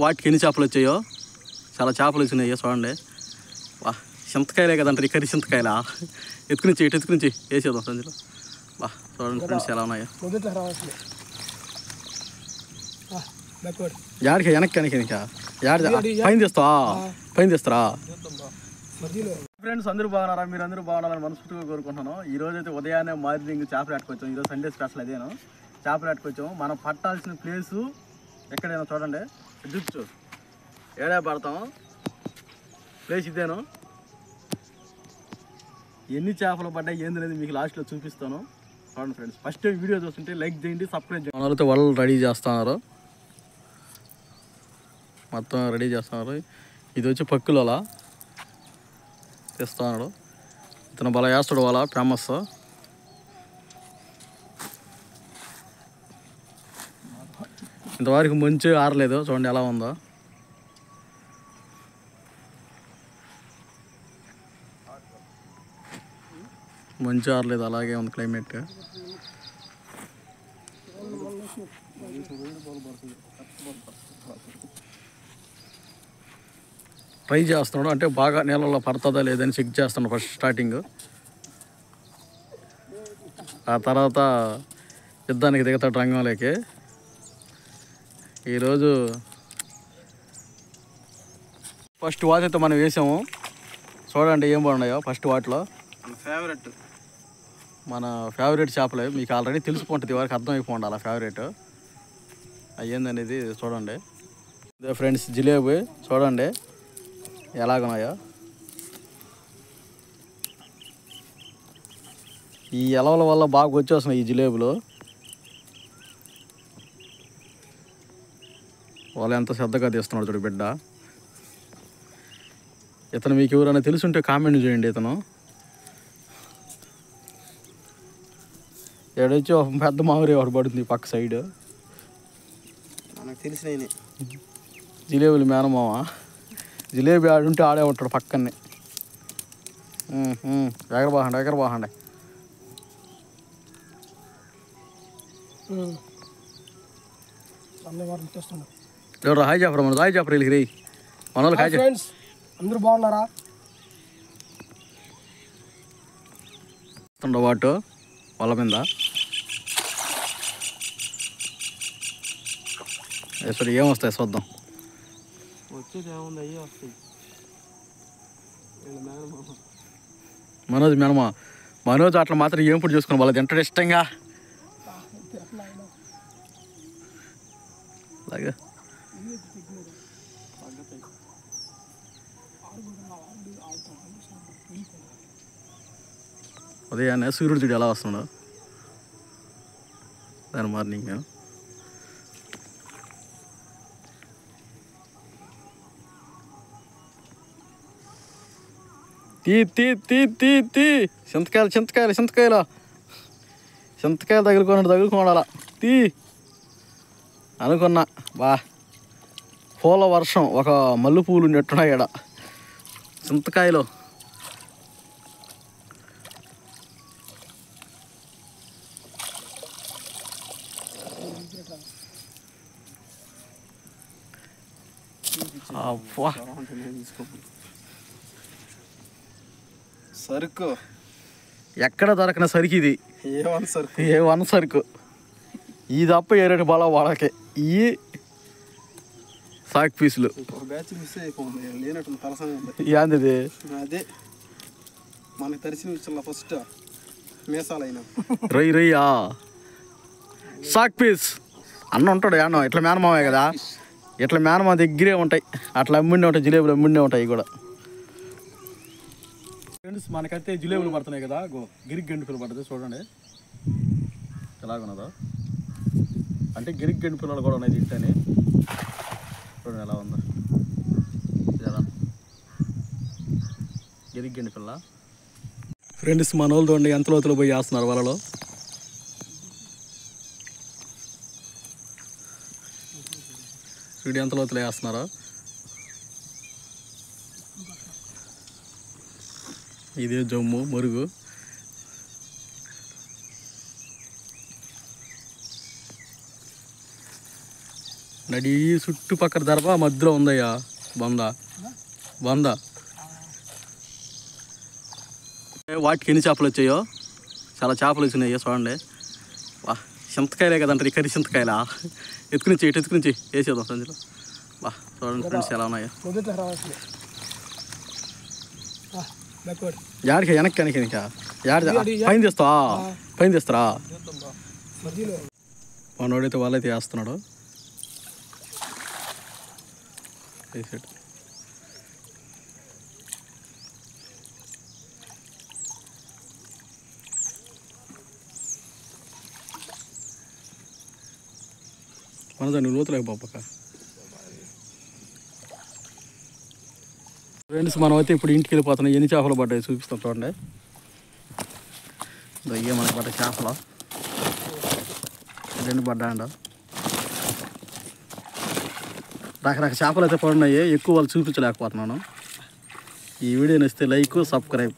వాటికి ఎన్ని చేపలు వచ్చాయో. చాలా చేపలు వచ్చినాయి చూడండి. వా చింతకాయలే కదంటారు, ఈ కర్రీ చింతకాయలా. ఎత్తుకునించి వేసేద్దాం సంచిలో. బా చూడండి ఫ్రెండ్స్ ఎలా ఉన్నాయో. యాడికి వెనక్కి పైన తీస్తారా ఫ్రెండ్స్? అందరూ బాగున్నారా? మీరు అందరూ బాగున్నారని మనస్ఫూర్తిగా కోరుకుంటున్నాను. ఈరోజు అయితే ఉదయాన్నే మార్నింగ్ చేపలు ఆడుకొచ్చాం. ఈరోజు సండే స్పెషల్ అదేను, చేపలు ఆడుకొచ్చాము. మనం పట్టాల్సిన ప్లేసు ఎక్కడైనా చూడండి, చూపించు ఏడా పడతాం ప్లేస్ ఇదేను. ఎన్ని చేపలు పడ్డాయి ఏందనేది మీకు లాస్ట్లో చూపిస్తాను చూడండి ఫ్రెండ్స్. ఫస్ట్ వీడియో చూస్తుంటే లైక్ చేయండి, సబ్స్క్రైబ్ చేయండి. మనతో వలలు రెడీ చేస్తున్నారు, మొత్తం రెడీ చేస్తున్నారు. ఇది వచ్చి పక్కులు అలా తెస్తున్నాడు. ఇతను బల వేస్తాడు వాళ్ళ ఫేమస్. ఇంతవరకు మంచి ఆరలేదు, చూడండి ఎలా ఉందో. మంచి ఆరలేదు, అలాగే ఉంది క్లైమేట్. ట్రై చేస్తున్నాడు, అంటే బాగా నీళ్ళలో పడుతుందా లేదని చెక్ చేస్తున్నాడు ఫస్ట్ స్టార్టింగ్. ఆ తర్వాత యుద్ధానికి దిగుతాడు రంగంలోకి. ఈరోజు ఫస్ట్ వాచ్ అయితే మనం వేసాము, చూడండి ఏం బాగున్నాయో. ఫస్ట్ వాటిలో మన ఫేవరెట్ చేపలే, మీకు ఆల్రెడీ తెలిసిపోతుంది, వరకు అర్థమైపోండి అలా ఫేవరెట్ అయ్యిందనేది. చూడండి ఇదే ఫ్రెండ్స్ జిలేబీ, చూడండి ఎలాగున్నాయో. ఈ ఎలవల వల్ల బాగా వచ్చేస్తున్నాయి ఈ జిలేబులు. వాళ్ళు ఎంత శ్రద్ధగా తీస్తున్నాడు చూడు బిడ్డ. ఇతను మీకు ఎవరైనా తెలుసుంటే కామెంట్ చేయండి. ఇతను ఏడొచ్చి ఒక పెద్ద మామిడి ఒకటి పడుతుంది పక్క సైడ్. మనకు తెలిసిన జిలేబులు మేనమామ. జిలేబీ ఆడుంటే ఆడే ఉంటాడు పక్కనే. ఎగరబాహండి ఎవరు హాయ్ చెప్పరా? మన హాయ్ చెప్పరా వెళ్ళి మన వాళ్ళకి హాయ్ ఫ్రెండ్స్. అందరూ బాగున్నారా? వాటు వాళ్ళ మీద సరే ఏమొస్తాయి చూద్దాం. వచ్చేది ఏముంది, అయ్యే వస్తాయి. మనోజ్ మేనమా, మనోజ్ అట్లా మాత్రం ఏం ఫుడ్ చూసుకుని వాళ్ళది తింటాడు ఇష్టంగా. అలాగే ఉదయాన్నే సూర్యుడు చూడు ఎలా వస్తున్నాడు దాని మార్నింగ్. తీ చింతకాయలు తగులుకోనాలా తీ అనుకున్నా. బా పూల వర్షం, ఒక మల్లె పూలు నెట్టున్నాయి ఈడ చింతకాయలు. సరుకు ఎక్కడ దొరకన సరికి ఇది ఏ వన్ సరుకు. ఈ తప్ప ఏరేటి బాగా వాళ్ళకి ఈ సాక్ పీసులు ఏంది అదే మనకు తెలిసిన ఫస్ట్ మీసాలైనా రొయ్యా సాక్ పీస్ అన్న ఉంటాడు. అన్న ఇట్లా మేనమావే కదా, ఇట్లా మేనమా దగ్గరే ఉంటాయి. అట్లా అమ్ముండే ఉంటాయి, జిలేబులు అమ్ముండే ఉంటాయి కూడా. ఫ్రెండ్స్ మనకైతే జిలేబులు పడుతున్నాయి కదా, గిరికి గండి పడుతుంది చూడండి ఎలాగున్నదో. అంటే గిరికి గండి పిల్లలు కూడా ఉన్నాయి తింటని. చూడండి ఎలా ఉందో గిరికి గండి పిల్ల. ఫ్రెండ్స్ మన వాళ్ళు చూడండి ఎంత లోతులో పోయి వేస్తున్నారు వలలో. వీడియో ఎంత లోతులో వేస్తున్నారో. ఇదే జమ్ము మరుగు. నడి చుట్టుపక్కల దర్భ మధ్యలో ఉందయ్యా బొంద వాటికి ఎన్ని చేపలు వచ్చాయో చాలా చేపలు వచ్చినాయి చూడండి. వా చింతకాయలే కదంటారు, కర్రీ చింతకాయలా. ఎత్తుకునిచ్చి వేసేద్దాం సంజలో. బా చూడండి ఫ్రెండ్స్ ఎలా ఉన్నాయో. యాడికి వెనక్కి పైన తీస్తారా మనోడైతే వాళ్ళైతే వేస్తున్నాడు. వేసాడు. మనదాన్ని లోతులేక పాపక ఫ్రెండ్స్, మనం అయితే ఇప్పుడు ఇంటికి వెళ్ళిపోతున్నాం. ఎన్ని చేపలు పడ్డాయి చూపిస్తాం చూడండి. అయ్యే మనకు పడ్డ చేపలు 2 పడ్డాయండ. రకరకాల చేపలు అయితే పడినాయి. ఎక్కువ వాళ్ళు చూపించలేకపోతున్నాను. ఈ వీడియో నచ్చితే లైక్, సబ్స్క్రైబ్.